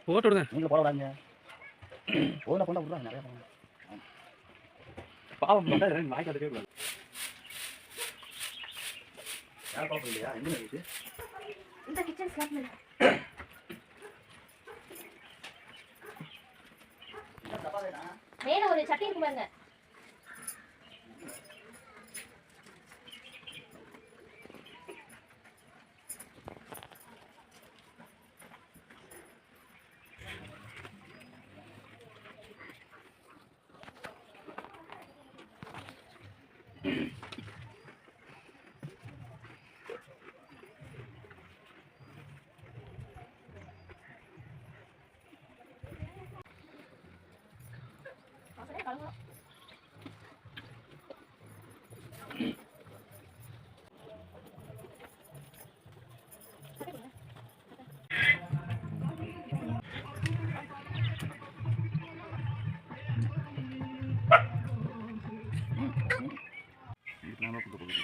போட்டு விடுங்க. நீங்க போட விடாங்க. போன போன விடுறாங்க நிறைய பாவம் வாய்க்கு அதுக்கே கூடாது. யார் பாப்பா இல்லையா? எங்க இருக்கு இந்த கிச்சன் ஸ்லாப்ல மேல ஒரு சட்டி இருக்கு பாருங்க.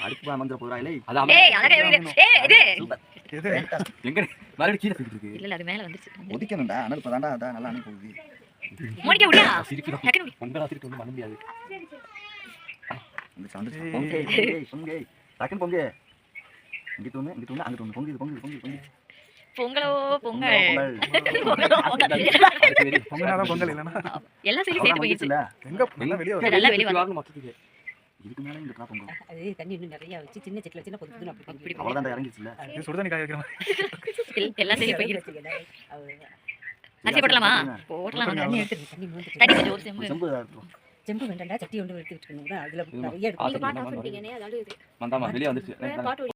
அடுப்பு மந்திர போறாயிலே அதான் ஏய் அழகா இது இது எங்க மறுபடியும் கீழே போயிட்டு இருக்கு. இல்ல அது மேல வந்துருச்சு. ஒதிக்கணும்டா அனல் பதாண்டா அதான் நல்லா அனல் போகுது. மோனிகா விடுடா. சிரிக்குறோம். டக்குனு மங்களா சிரிக்க ஒண்ணும் பண்ண முடியாது. அந்த சவுண்ட் பொங்க பொங்க டக்குனு பொங்க. இங்க தூணு அங்க தூணு பொங்க பொங்க பொங்கலோ பொங்கல். பொங்கலால பொங்கல் இல்லனா எல்லாம் சரி சேர்த்து போயிடுச்சு. எங்க எல்லாம் வெளிய வர. நல்லா வெளிய வர மொத்தத்துக்கு. இதுக்கு மேல இந்த பொங்க. அது தண்ணி இன்னும் நிறைய வச்சு சின்ன செட்ல சின்ன கொதிக்குது அப்படி. அவ்வளவுதான் இறங்கிச்சுல. இது சுடு தண்ணி காய வைக்கிற மாதிரி. எல்லாம் சரி போயிடுச்சு. அவ்வளவுதான். அரிசி போடலாமா? போடலாம். தண்ணி எடுத்து தண்ணி மூந்து தண்ணி கொஞ்சம் ஒரு செம்பு. செம்பு செம்பு வேண்டாம்டா சட்டி ஒன்று எடுத்து வச்சுக்கணும் அதுல நிறைய நீங்க பாட்டு ஆஃப் பண்ணிட்டீங்கனே அதாவது வந்தாமா வெளிய வந்துச்சு.